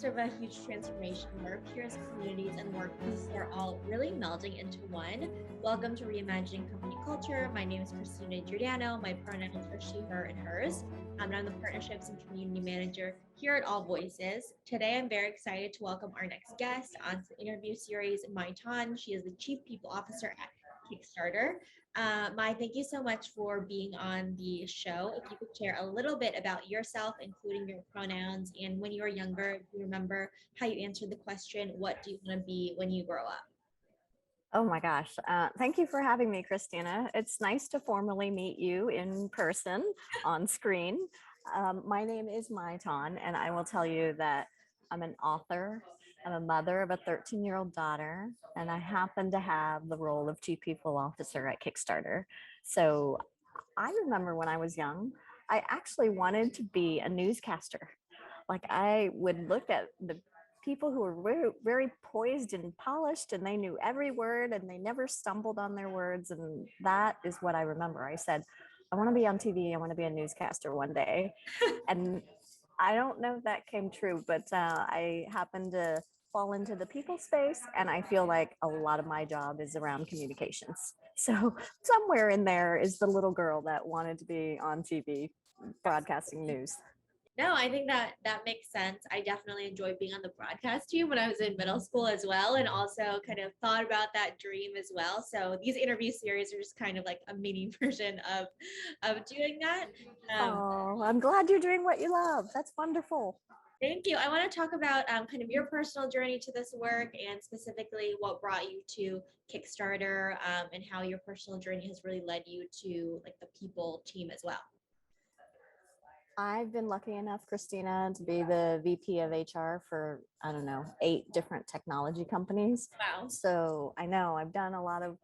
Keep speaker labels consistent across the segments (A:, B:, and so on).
A: midst of a huge transformation where peers, communities, and workplaces are all really melding into one. Welcome to Reimagining Company Culture. My name is Christina Giordano. My pronouns are she, her, and hers. And I'm the Partnerships and Community Manager here at AllVoices. Today, I'm very excited to welcome our next guest on the interview series, Mai Ton. She is the Chief People Officer at Kickstarter. Mai, thank you so much for being on the show. If you could share a little bit about yourself, including your pronouns, and when you were younger, if you remember how you answered the question, what do you want to be when you grow up?
B: Oh my gosh. Thank you for having me, Christina. It's nice to formally meet you in person on screen. My name is Mai Ton, and I will tell you that I'm an author. I'm a mother of a 13-year-old daughter, and I happen to have the role of Chief People Officer at Kickstarter. So I remember when I was young, I actually wanted to be a newscaster. Like I would look at the people who were very, very poised and polished, and they knew every word and they never stumbled on their words. And that is what I remember. I said, I want to be on TV. I want to be a newscaster one day. And I don't know if that came true, but I happened to fall into the people space. And I feel like a lot of my job is around communications. So somewhere in there is the little girl that wanted to be on TV broadcasting news.
A: No, I think that makes sense. I definitely enjoyed being on the broadcast team when I was in middle school as well, and also kind of thought about that dream as well. So these interview series are just kind of like a mini version of doing that.
B: Oh, I'm glad you're doing what you love. That's wonderful.
A: Thank you. I want to talk about kind of your personal journey to this work and specifically what brought you to Kickstarter, and how your personal journey has really led you to like the people team as well.
B: I've been lucky enough, Christina, to be the VP of HR for, I don't know, 8 different technology companies.
A: Wow.
B: So I know I've done a lot of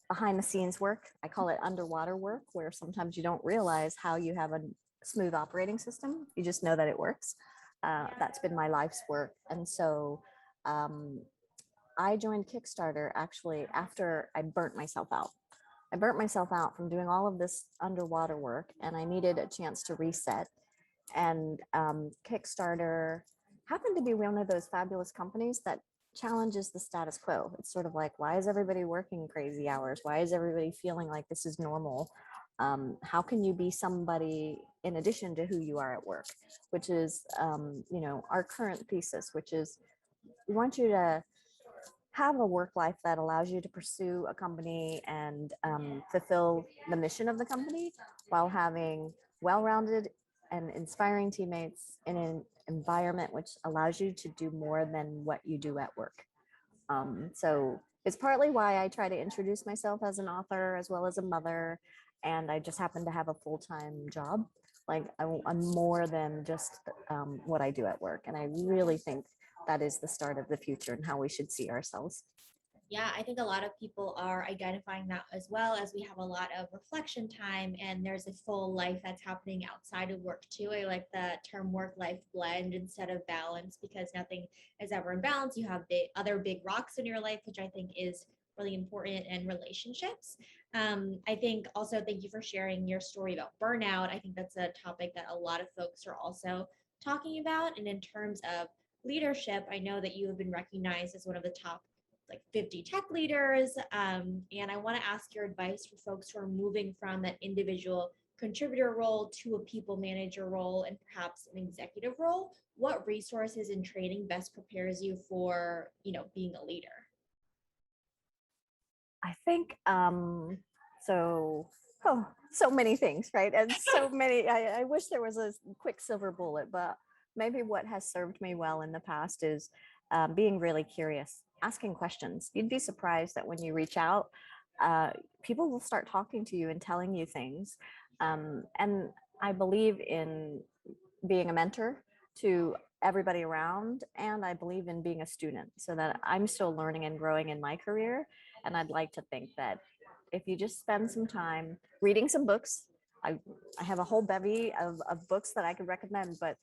B: behind the scenes work. I call it underwater work, where sometimes you don't realize how you have a smooth operating system. You just know that it works. That's been my life's work. And so I joined Kickstarter actually after I burnt myself out. I burnt myself out from doing all of this underwater work, and I needed a chance to reset. And Kickstarter happened to be one of those fabulous companies that challenges the status quo. It's sort of like, why is everybody working crazy hours? Why is everybody feeling like this is normal? How can you be somebody in addition to who you are at work? Which is, our current thesis, which is we want you to have a work life that allows you to pursue a company and fulfill the mission of the company while having well-rounded and inspiring teammates in an environment which allows you to do more than what you do at work. So it's partly why I try to introduce myself as an author as well as a mother, and I just happen to have a full-time job. Like I'm more than just what I do at work, and I really think that is the start of the future and how we should see ourselves.
A: Yeah, I think a lot of people are identifying that as well, as we have a lot of reflection time and there's a full life that's happening outside of work too. I like the term work-life blend instead of balance, because nothing is ever in balance. You have the other big rocks in your life, which I think is really important, and relationships. I think also thank you for sharing your story about burnout. I think that's a topic that a lot of folks are also talking about. And in terms of leadership, I know that you have been recognized as one of the top like 50 tech leaders. And I want to ask your advice for folks who are moving from that individual contributor role to a people manager role and perhaps an executive role. What resources and training best prepares you for, being a leader?
B: I think so many things, right? And so many, I wish there was a quick silver bullet, but maybe what has served me well in the past is being really curious, asking questions. You'd be surprised that when you reach out, people will start talking to you and telling you things. And I believe in being a mentor to everybody around, and I believe in being a student, so that I'm still learning and growing in my career. And I'd like to think that if you just spend some time reading some books, I have a whole bevy of books that I could recommend, but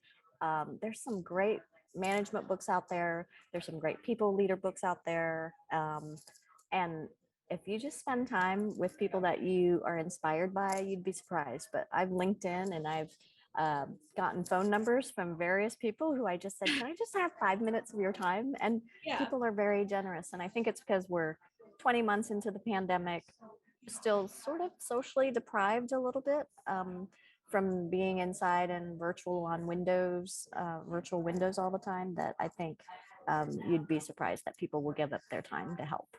B: there's some great management books out there. There's some great people leader books out there. And if you just spend time with people that you are inspired by, you'd be surprised. But I've LinkedIn and I've gotten phone numbers from various people who I just said, can I just have 5 minutes of your time? And
A: Yeah.
B: people are very generous. And I think it's because we're 20 months into the pandemic, still sort of socially deprived a little bit, from being inside and virtual windows all the time, that I think you'd be surprised that people will give up their time to help.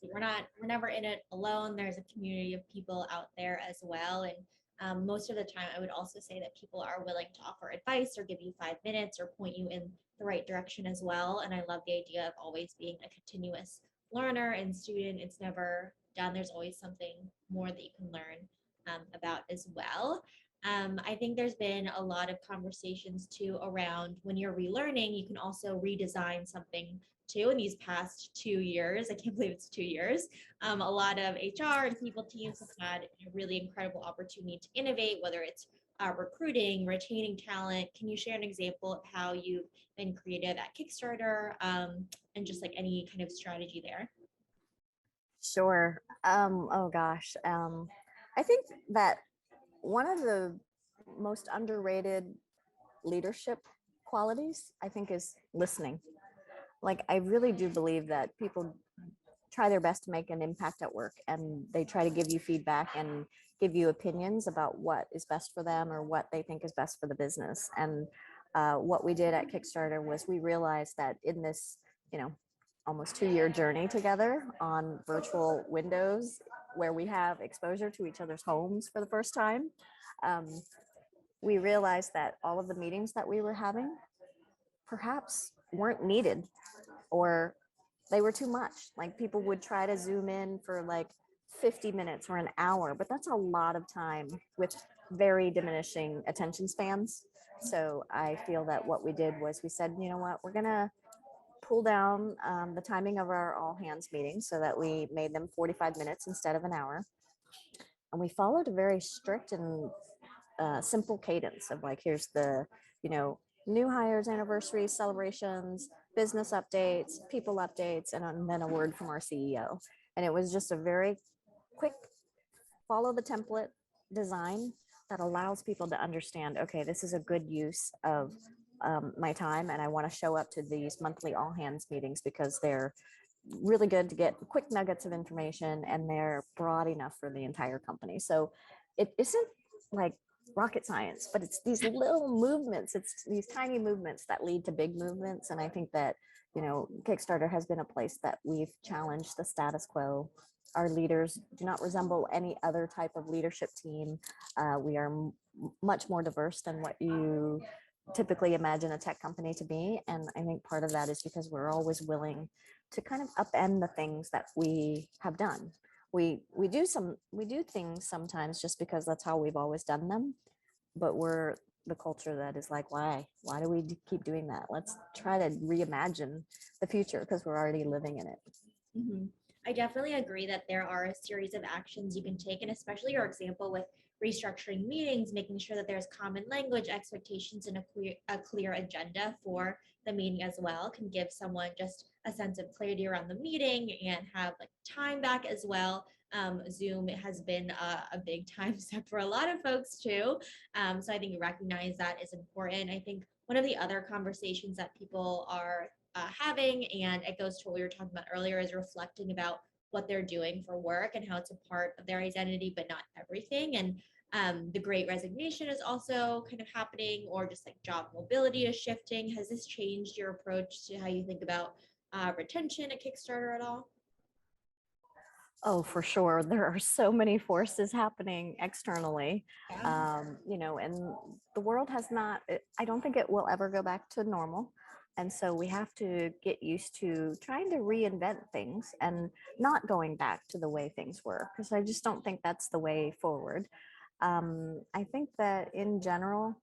A: We're never in it alone. There's a community of people out there as well. And most of the time, I would also say that people are willing to offer advice or give you 5 minutes or point you in the right direction as well. And I love the idea of always being a continuous learner and student. It's never done. There's always something more that you can learn about as well. I think there's been a lot of conversations too around when you're relearning, you can also redesign something too in these past 2 years. I can't believe it's 2 years. A lot of HR and people teams have had a really incredible opportunity to innovate, whether it's recruiting, retaining talent. Can you share an example of how you've been creative at Kickstarter and just like any kind of strategy there?
B: Sure. Oh gosh. I think that one of the most underrated leadership qualities, I think, is listening. Like, I really do believe that people try their best to make an impact at work, and they try to give you feedback and give you opinions about what is best for them or what they think is best for the business. And what we did at Kickstarter was we realized that in this, you know, almost 2 year journey together on virtual windows, where we have exposure to each other's homes for the first time, um, we realized that all of the meetings that we were having perhaps weren't needed, or they were too much. Like, people would try to zoom in for like 50 minutes or an hour, but that's a lot of time with very diminishing attention spans. So I feel that what we did was we said, you know what, we're going to pull down the timing of our all hands meetings so that we made them 45 minutes instead of an hour. And we followed a very strict and simple cadence of like, here's the, you know, new hires, anniversaries, celebrations, business updates, people updates, and then a word from our CEO. And it was just a very quick follow the template design that allows people to understand, okay, this is a good use of my time, and I want to show up to these monthly all hands meetings because they're really good to get quick nuggets of information, and they're broad enough for the entire company. So it isn't like rocket science, but it's these little movements, it's these tiny movements that lead to big movements. And I think that, you know, Kickstarter has been a place that we've challenged the status quo. Our leaders do not resemble any other type of leadership team. We are much more diverse than what you typically imagine a tech company to be. And I think part of that is because we're always willing to kind of upend the things that we have done. We do things sometimes just because that's how we've always done them, but we're the culture that is like, why do we keep doing that? Let's try to reimagine the future because we're already living in it.
A: Mm-hmm. I definitely agree that there are a series of actions you can take, and especially your example with restructuring meetings, making sure that there's common language, expectations, and a clear agenda for the meeting as well can give someone just a sense of clarity around the meeting and have like time back as well. Zoom has been a big time suck for a lot of folks too. So I think you recognize that is important. I think one of the other conversations that people are having, and it goes to what we were talking about earlier, is reflecting about what they're doing for work and how it's a part of their identity, but not everything. And the great resignation is also kind of happening, or just like job mobility is shifting. Has this changed your approach to how you think about retention at Kickstarter at all?
B: Oh, for sure. There are so many forces happening externally,
A: Yeah.
B: you know, and the world has not, I don't think it will ever go back to normal. And so we have to get used to trying to reinvent things and not going back to the way things were, because I just don't think that's the way forward. I think that in general,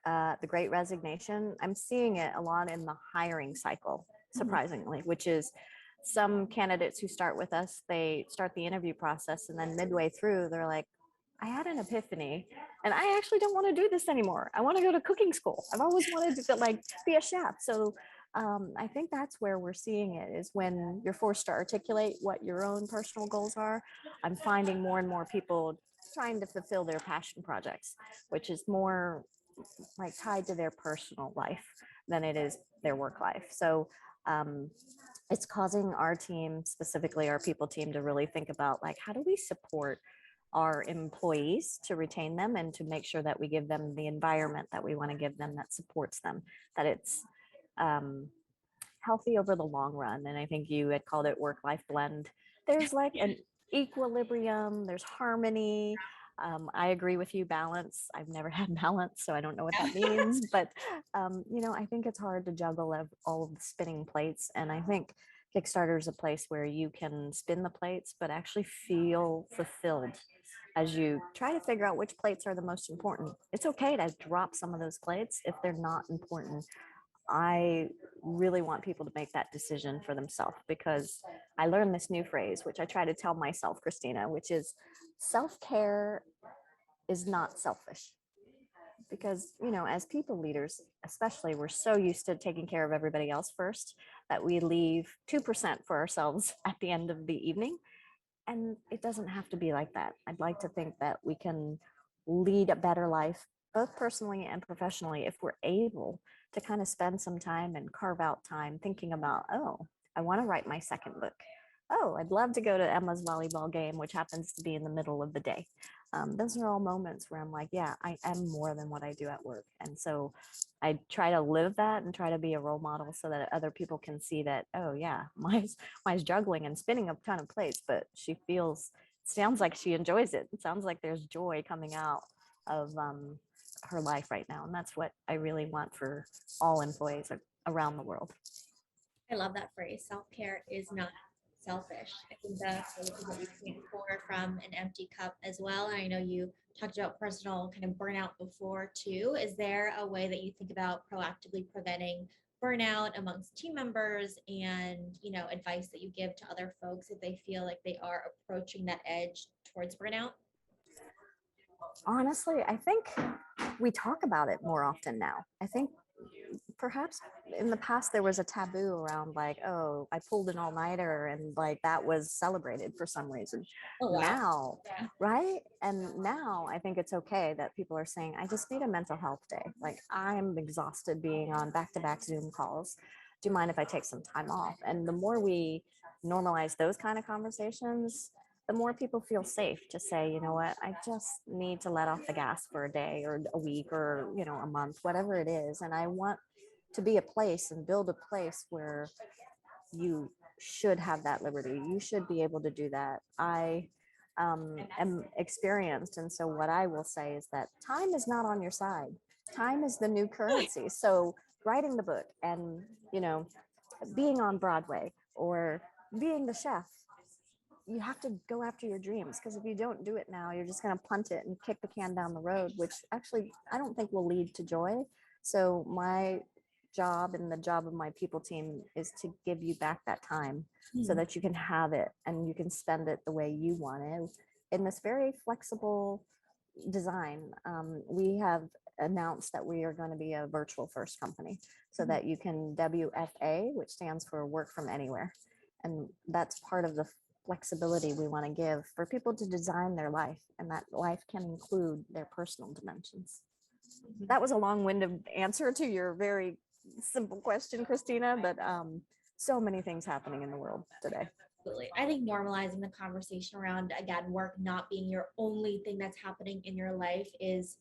B: the great resignation, I'm seeing it a lot in the hiring cycle, surprisingly, which is some candidates who start with us, they start the interview process, and then midway through, they're like, I had an epiphany and I actually don't want to do this anymore. I want to go to cooking school. I've always wanted to like be a chef. So I think that's where we're seeing it, is when you're forced to articulate what your own personal goals are. I'm finding more and more people trying to fulfill their passion projects, which is more like tied to their personal life than it is their work life. So um, it's causing our team, specifically our people team, to really think about, like, how do we support our employees to retain them and to make sure that we give them the environment that we want to give them that supports them, that it's um, healthy over the long run. And I think you had called it work-life blend. There's like an equilibrium, there's harmony. I agree with you, balance. I've never had balance, so I don't know what that means. But, I think it's hard to juggle all of the spinning plates. And I think Kickstarter is a place where you can spin the plates, but actually feel fulfilled as you try to figure out which plates are the most important. It's okay to drop some of those plates if they're not important. I really want people to make that decision for themselves, because I learned this new phrase, which I try to tell myself, Christina, which is self-care is not selfish. Because, as people leaders, especially, we're so used to taking care of everybody else first that we leave 2% for ourselves at the end of the evening. And it doesn't have to be like that. I'd like to think that we can lead a better life, both personally and professionally, if we're able to kind of spend some time and carve out time thinking about, oh, I want to write my second book. Oh, I'd love to go to Emma's volleyball game, which happens to be in the middle of the day. Those are all moments where I'm like, yeah, I am more than what I do at work. And so I try to live that and try to be a role model so that other people can see that, oh yeah, Mai's juggling and spinning a ton of plates, but she sounds like she enjoys it. It sounds like there's joy coming out of her life right now. And that's what I really want for all employees around the world.
A: I love that phrase. Self-care is not selfish. I think the phrase is that you can't pour from an empty cup as well. And I know you talked about personal kind of burnout before too. Is there a way that you think about proactively preventing burnout amongst team members, and advice that you give to other folks if they feel like they are approaching that edge towards burnout?
B: Honestly, I think we talk about it more often now. I think perhaps in the past there was a taboo around, like, oh, I pulled an all-nighter, and like that was celebrated for some reason.
A: Oh wow.
B: Now,
A: Yeah.
B: right? And now I think it's okay that people are saying, I just need a mental health day. Like, I'm exhausted being on back-to-back Zoom calls. Do you mind if I take some time off? And the more we normalize those kind of conversations, the more people feel safe to say, you know what, I just need to let off the gas for a day or a week or, a month, whatever it is. And I want to be a place and build a place where you should have that liberty. You should be able to do that. I am experienced. And so what I will say is that time is not on your side. Time is the new currency. So writing the book and, being on Broadway or being the chef, you have to go after your dreams, because if you don't do it now, you're just going to punt it and kick the can down the road, which actually I don't think will lead to joy. So my job and the job of my people team is to give you back that time so that you can have it and you can spend it the way you want it in this very flexible design. We have announced that we are going to be a virtual first company, so that you can WFA, which stands for work from anywhere. And that's part of the flexibility we want to give for people to design their life, and that life can include their personal dimensions. That was a long-winded answer to your very simple question, Christina, but so many things happening in the world today.
A: Absolutely. I think normalizing the conversation around, again, work not being your only thing that's happening in your life is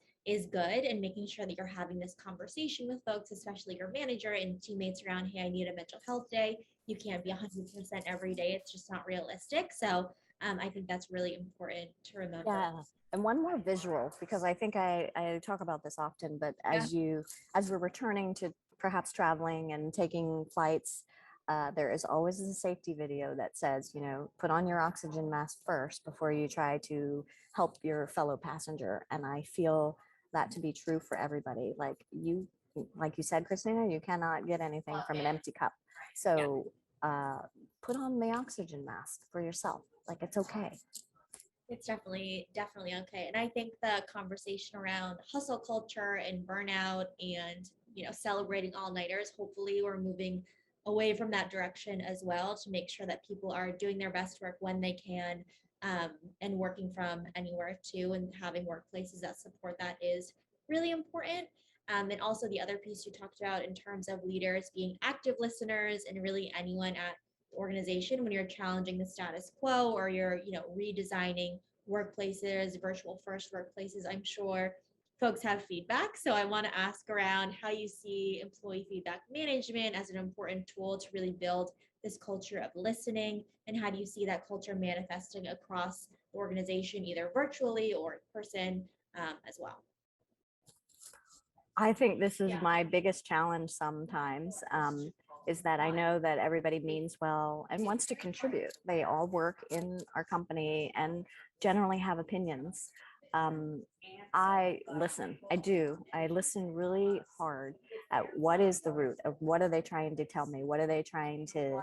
A: good, and making sure that you're having this conversation with folks, especially your manager and teammates, around, hey, I need a mental health day. You can't be 100% every day. It's just not realistic. So I think that's really important to remember.
B: Yeah. And one more visual, because I think I talk about this often, but
A: Yeah.
B: as we're returning to perhaps traveling and taking flights, there is always a safety video that says, put on your oxygen mask first before you try to help your fellow passenger. And I feel that to be true for everybody. Like you said, Christina, you cannot get anything from an empty cup. So put on the oxygen mask for yourself. Like, it's okay.
A: It's definitely okay. And I think the conversation around hustle culture and burnout and, celebrating all-nighters. Hopefully we're moving away from that direction as well to make sure that people are doing their best work when they can, um, and working from anywhere too, and having workplaces that support that is really important. And also the other piece you talked about in terms of leaders being active listeners, and really anyone at the organization when you're challenging the status quo, or you're redesigning workplaces, virtual first workplaces. I'm sure folks have feedback. So I want to ask around how you see employee feedback management as an important tool to really build this culture of listening, and how do you see that culture manifesting across the organization, either virtually or in person, as well.
B: I think this is my biggest challenge sometimes, is that I know that everybody means well and wants to contribute. They all work in our company and generally have opinions. Um, I listen. I do. I listen really hard at what is the root of what are they trying to tell me? What are they trying to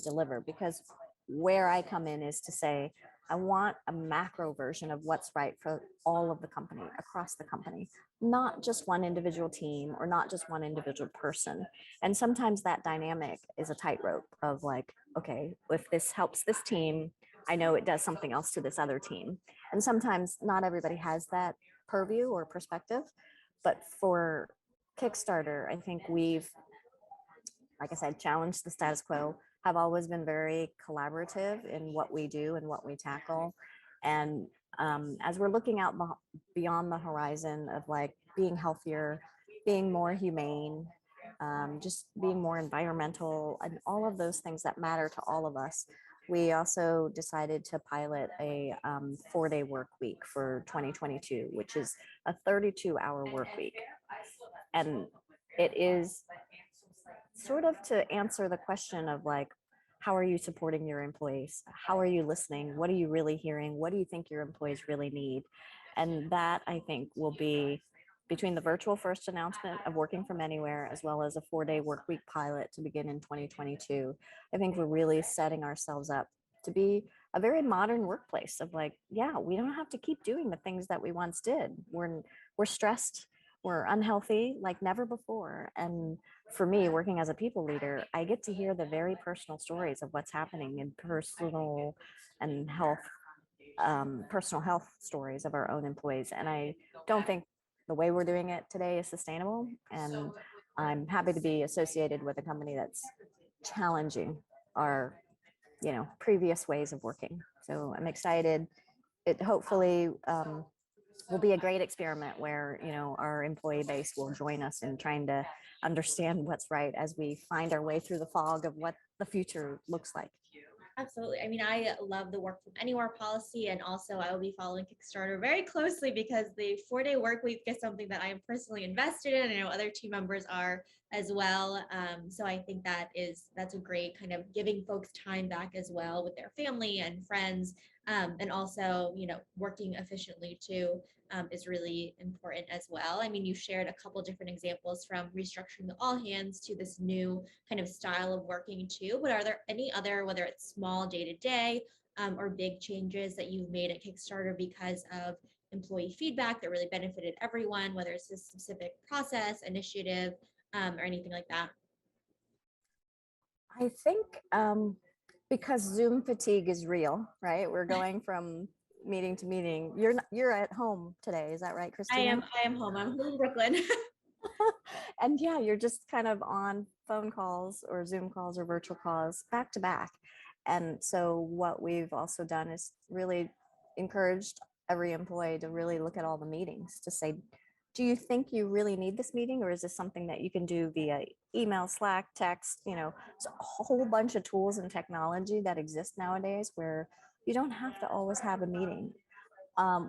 B: deliver? Because where I come in is to say, I want a macro version of what's right for all of the company, across the company, not just one individual team or not just one individual person. And sometimes that dynamic is a tightrope of like, okay, if this helps this team, I know it does something else to this other team. And sometimes not everybody has that purview or perspective. But for Kickstarter, I think we've, like I said, challenged the status quo, have always been very collaborative in what we do and what we tackle. And as we're looking out beyond the horizon of like being healthier, being more humane, just being more environmental, and all of those things that matter to all of us, we also decided to pilot a 4-day work week for 2022, which is a 32-hour work week. And it is sort of to answer the question of like, how are you supporting your employees? How are you listening? What are you really hearing? What do you think your employees really need? And that, I think, will be between the virtual first announcement of working from anywhere, as well as a 4-day work week pilot to begin in 2022. I think we're really setting ourselves up to be a very modern workplace of like, yeah, we don't have to keep doing the things that we once did. We're stressed, we're unhealthy like never before. And for me, working as a people leader, I get to hear the very personal stories of what's happening in personal and personal health stories of our own employees. And I don't think the way we're doing it today is sustainable. And I'm happy to be associated with a company that's challenging our, previous ways of working. So I'm excited. It hopefully will be a great experiment where our employee base will join us in trying to understand what's right as we find our way through the fog of what the future looks like.
A: Absolutely. I mean, I love the work from anywhere policy, and also I will be following Kickstarter very closely because the 4-day work week is something that I am personally invested in. I know other team members are as well. So I think that's a great kind of giving folks time back as well with their family and friends, and also working efficiently too. Is really important as well. I mean, you shared a couple different examples from restructuring the all hands to this new kind of style of working too. But are there any other, whether it's small day to day or big changes that you've made at Kickstarter because of employee feedback that really benefited everyone, whether it's a specific process, initiative, or anything like that?
B: I think because Zoom fatigue is real, right? We're going from meeting to meeting. You're at home today, is that right, Christina?
A: I am home. I'm home in Brooklyn.
B: And yeah, you're just kind of on phone calls or Zoom calls or virtual calls back to back. And so what we've also done is really encouraged every employee to really look at all the meetings to say, do you think you really need this meeting, or is this something that you can do via email, Slack, text? It's a whole bunch of tools and technology that exist nowadays where you don't have to always have a meeting.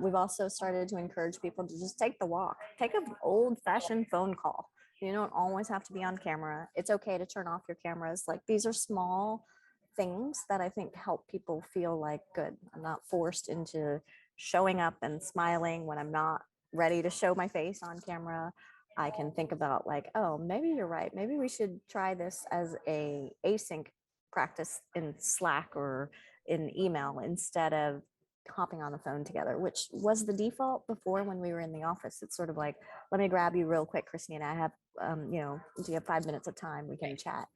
B: We've also started to encourage people to just take the walk, take an old fashioned phone call. You don't always have to be on camera. It's okay to turn off your cameras. Like, these are small things that I think help people feel like, good, I'm not forced into showing up and smiling when I'm not ready to show my face on camera. I can think about like, oh, maybe you're right. Maybe we should try this as a async practice in Slack or in email instead of hopping on the phone together, which was the default before when we were in the office. It's sort of like, let me grab you real quick, Christina. I have, do you have 5 minutes of time? We can chat.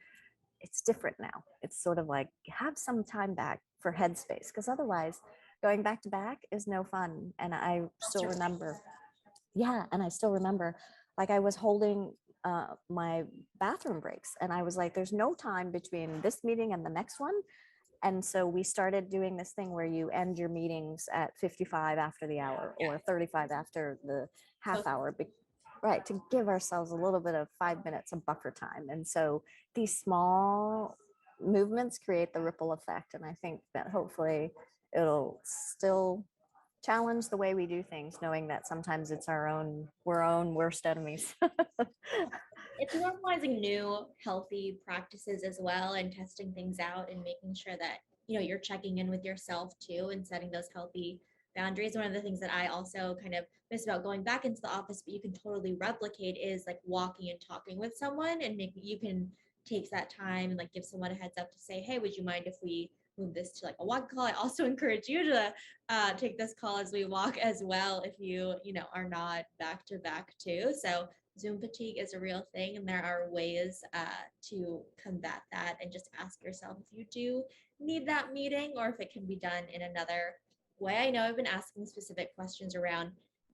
B: It's different now. It's sort of like have some time back for headspace, because otherwise going back to back is no fun. And I still remember, and I still remember, like I was holding my bathroom breaks, and I was like, there's no time between this meeting and the next one. And so we started doing this thing where you end your meetings at 55 after the hour or 35 after the half hour, right, to give ourselves a little bit of 5 minutes of buffer time. And so these small movements create the ripple effect. And I think that hopefully it'll still challenge the way we do things, knowing that sometimes it's we're own worst enemies.
A: It's normalizing new healthy practices as well, and testing things out and making sure that you're checking in with yourself too and setting those healthy boundaries. One of the things that I also kind of miss about going back into the office, but you can totally replicate, is like walking and talking with someone, and you can take that time and like give someone a heads up to say, hey, would you mind if we move this to like a walk call? I also encourage you to take this call as we walk as well, if you are not back to back too. So Zoom fatigue is a real thing, and there are ways to combat that. And just ask yourself if you do need that meeting, or if it can be done in another way. I know I've been asking specific questions around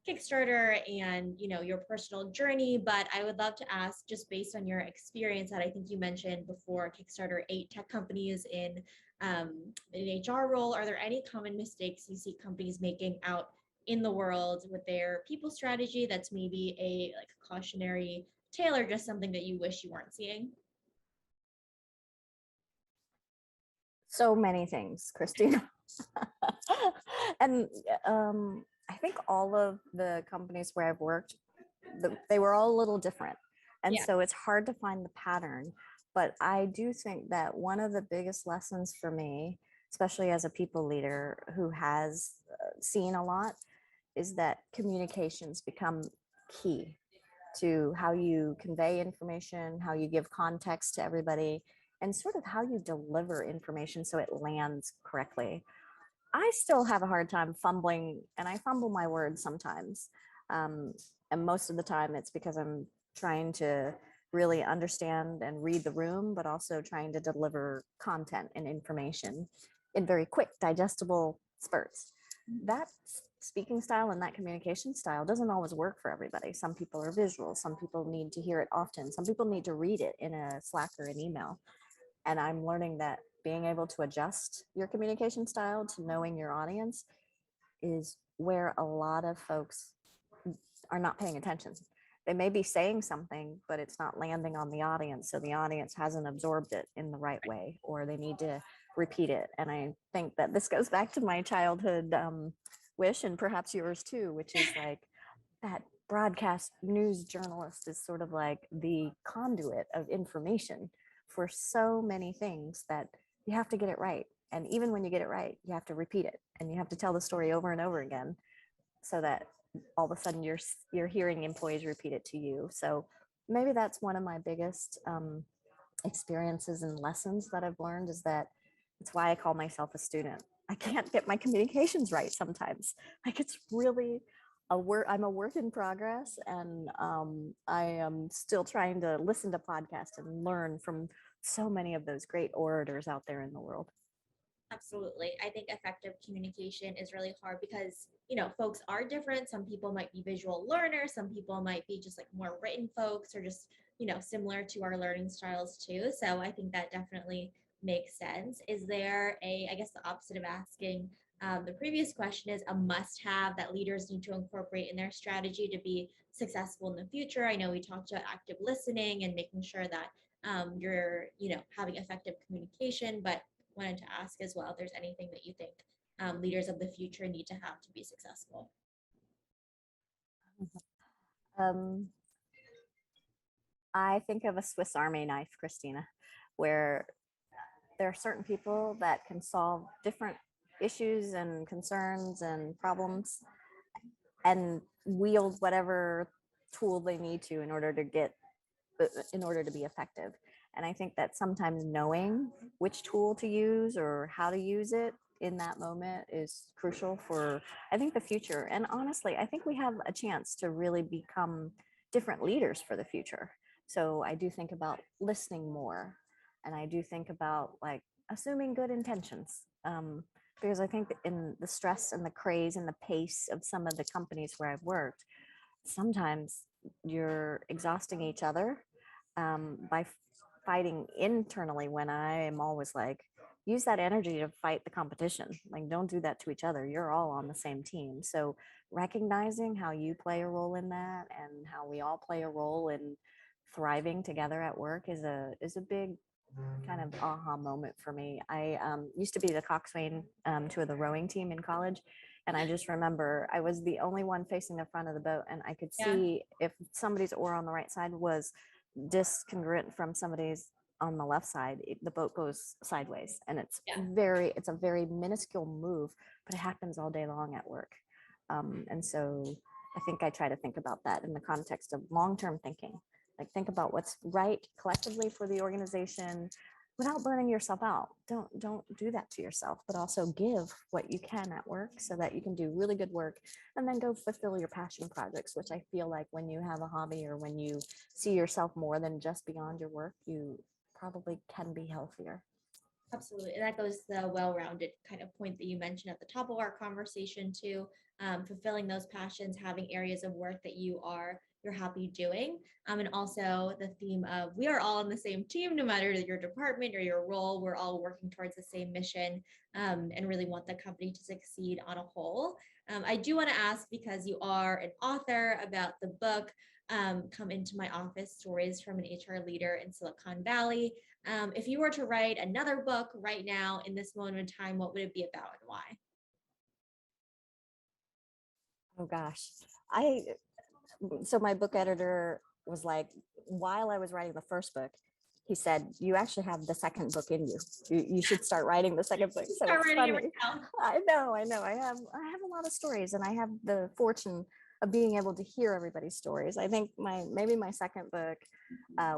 A: Kickstarter and your personal journey, but I would love to ask, just based on your experience, that I think you mentioned before, Kickstarter 8 tech companies in an HR role. Are there any common mistakes you see companies making out in the world with their people strategy that's maybe a like cautionary tale, or just something that you wish you weren't seeing?
B: So many things, Christina. And I think all of the companies where I've worked, they were all a little different. And
A: Yeah.
B: so it's hard to find the pattern. But I do think that one of the biggest lessons for me, especially as a people leader who has seen a lot, is that communications become key to how you convey information, how you give context to everybody, and sort of how you deliver information so it lands correctly. I still have a hard time fumbling, and I fumble my words sometimes. Um, and most of the time, it's because I'm trying to really understand and read the room, but also trying to deliver content and information in very quick, digestible spurts. That speaking style and that communication style doesn't always work for everybody. Some people are visual, some people need to hear it often, some people need to read it in a Slack or an email. And I'm learning that being able to adjust your communication style to knowing your audience is where a lot of folks are not paying attention. They may be saying something, but it's not landing on the audience. So the audience hasn't absorbed it in the right way, or they need to repeat it. And I think that this goes back to my childhood wish, and perhaps yours too, which is like that broadcast news journalist is sort of like the conduit of information for so many things, that you have to get it right. And even when you get it right, you have to repeat it, and you have to tell the story over and over again, so that all of a sudden you're hearing employees repeat it to you. So maybe that's one of my biggest experiences and lessons that I've learned, is that it's why I call myself a student. I can't get my communications right sometimes. Like it's really I'm a work in progress, and I am still trying to listen to podcasts and learn from so many of those great orators out there in the world.
A: Absolutely. I think effective communication is really hard because, folks are different. Some people might be visual learners, some people might be just like more written folks, or just, similar to our learning styles too. So I think that definitely makes sense. Is there I guess the opposite of asking the previous question, is a must have that leaders need to incorporate in their strategy to be successful in the future? I know we talked about active listening and making sure that you're, having effective communication, but wanted to ask as well if there's anything that you think leaders of the future need to have to be successful.
B: Um, I think of a Swiss Army knife, Christina, where there are certain people that can solve different issues and concerns and problems and wield whatever tool they need to in order to be effective. And I think that sometimes knowing which tool to use or how to use it in that moment is crucial for, I think, the future. And honestly, I think we have a chance to really become different leaders for the future. So I do think about listening more, and I do think about like assuming good intentions. Because I think in the stress and the craze and the pace of some of the companies where I've worked, sometimes you're exhausting each other by fighting internally, when I am always like, use that energy to fight the competition. Like, don't do that to each other. You're all on the same team. So recognizing how you play a role in that, and how we all play a role in thriving together at work, is a big kind of aha moment for me. I used to be the coxswain to the rowing team in college. And I just remember I was the only one facing the front of the boat, and I could
A: Yeah.
B: see if somebody's oar on the right side was discongruent from somebody's on the left side, the boat goes sideways. And
A: Yeah.
B: it's a very minuscule move, but it happens all day long at work. And so I think I try to think about that in the context of long-term thinking. Like, think about what's right collectively for the organization without burning yourself out. Don't do that to yourself, but also give what you can at work so that you can do really good work, and then go fulfill your passion projects, which I feel like when you have a hobby, or when you see yourself more than just beyond your work, you probably can be healthier.
A: Absolutely. And that goes to the well-rounded kind of point that you mentioned at the top of our conversation too, fulfilling those passions, having areas of work that you're happy doing. And also the theme of, we are all on the same team, no matter your department or your role, we're all working towards the same mission, and really want the company to succeed on a whole. I do want to ask, because you are an author, about the book, Come Into My Office, Stories from an HR Leader in Silicon Valley. If you were to write another book right now in this moment in time, what would it be about and why?
B: Oh gosh. I So my book editor was like, while I was writing the first book, he said, you actually have the second book in you. You should start writing the second book. So
A: Start
B: it's
A: writing it
B: funny.
A: right now.
B: I know. I have a lot of stories, and I have the fortune of being able to hear everybody's stories. I think maybe my second book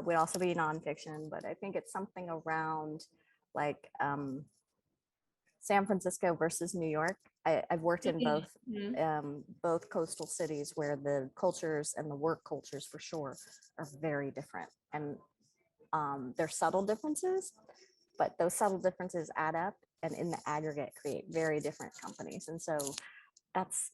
B: would also be nonfiction, but I think it's something around like San Francisco versus New York. I've worked in
A: Mhm.
B: both coastal cities, where the cultures and the work cultures for sure are very different, and there's subtle differences, but those subtle differences add up, and in the aggregate create very different companies. And so that's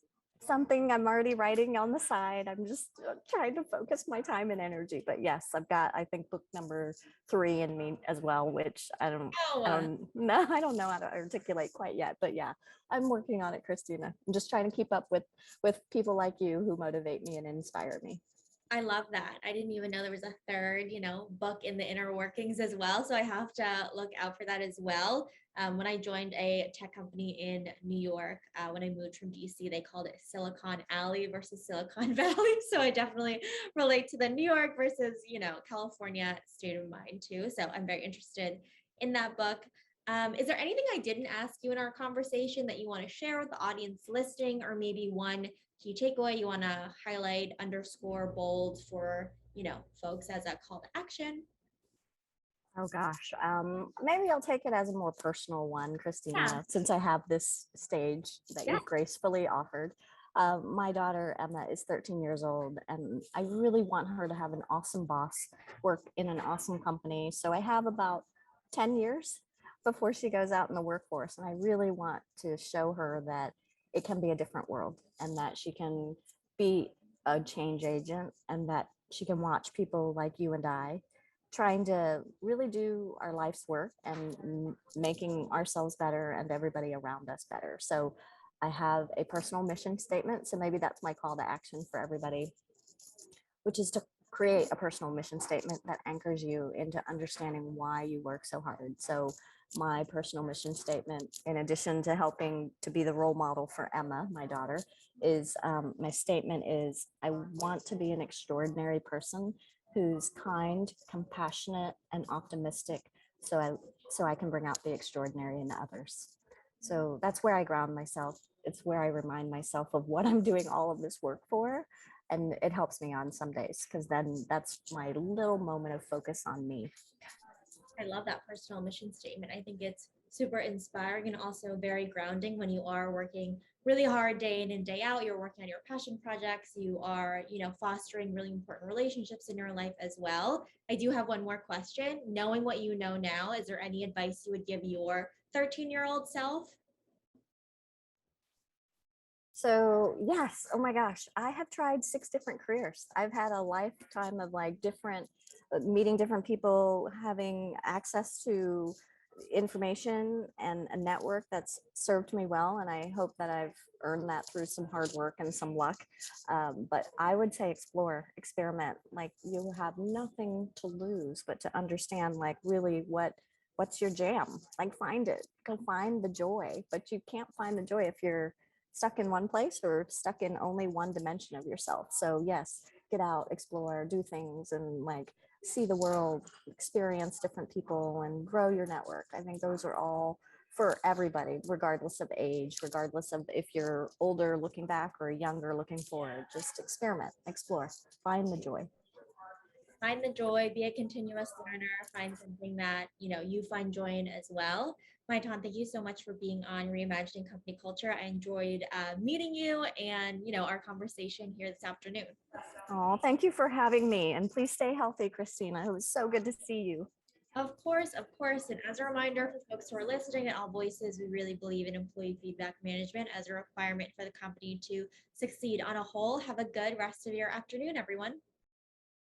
B: something I'm already writing on the side. I'm just trying to focus my time and energy. But yes, I've got, I think, book number 3 in me as well, which I
A: Oh,
B: don't know. I don't know how to articulate quite yet. But yeah, I'm working on it, Christina. I'm just trying to keep up with people like you who motivate me and inspire me.
A: I love that. I didn't even know there was a third, book in the inner workings as well. So I have to look out for that as well. When I joined a tech company in New York, when I moved from DC, they called it Silicon Alley versus Silicon Valley. So I definitely relate to the New York versus, California state of mind too. So I'm very interested in that book. Is there anything I didn't ask you in our conversation that you want to share with the audience listening, or maybe one key takeaway you want to highlight, underscore, bold for, folks as a call to action?
B: Oh gosh, maybe I'll take it as a more personal one,
A: Yeah.
B: Christina, since I have this stage that
A: Yeah.
B: you've gracefully offered. My daughter Emma is 13 years old, and I really want her to have an awesome boss, work in an awesome company. So I have about 10 years before she goes out in the workforce, and I really want to show her that it can be a different world, and that she can be a change agent, and that she can watch people like you and I trying to really do our life's work and making ourselves better and everybody around us better. So I have a personal mission statement. So maybe that's my call to action for everybody, which is to create a personal mission statement that anchors you into understanding why you work so hard. So my personal mission statement, in addition to helping to be the role model for Emma, my daughter, is my statement is, I want to be an extraordinary person who's kind, compassionate, and optimistic, so I can bring out the extraordinary in others. So that's where I ground myself. It's where I remind myself of what I'm doing all of this work for. And it helps me on some days, because then that's my little moment of focus on me.
A: I love that personal mission statement. I think it's super inspiring and also very grounding when you are working really hard day in and day out. You're working on your passion projects. You are, fostering really important relationships in your life as well. I do have one more question. Knowing what you know now, is there any advice you would give your 13-year-old self?
B: So yes, oh my gosh, I have tried 6 different careers. I've had a lifetime of like different, meeting different people, having access to information and a network that's served me well. And I hope that I've earned that through some hard work and some luck. But I would say explore, experiment. Like you have nothing to lose, but to understand like really what's your jam. Like find it, go find the joy. But you can't find the joy if you're stuck in one place or stuck in only one dimension of yourself. So yes, get out, explore, do things, and like see the world, experience different people, and grow your network. I think those are all for everybody, regardless of age, regardless of if you're older looking back or younger looking forward. Just experiment, explore, find the joy.
A: Find the joy, be a continuous learner, find something that, you find joy in as well. Mai Ton, thank you so much for being on Reimagining Company Culture. I enjoyed meeting you and, our conversation here this afternoon.
B: Oh, thank you for having me. And please stay healthy, Christina. It was so good to see you.
A: Of course, of course. And as a reminder for folks who are listening at AllVoices, we really believe in employee feedback management as a requirement for the company to succeed on a whole. Have a good rest of your afternoon, everyone.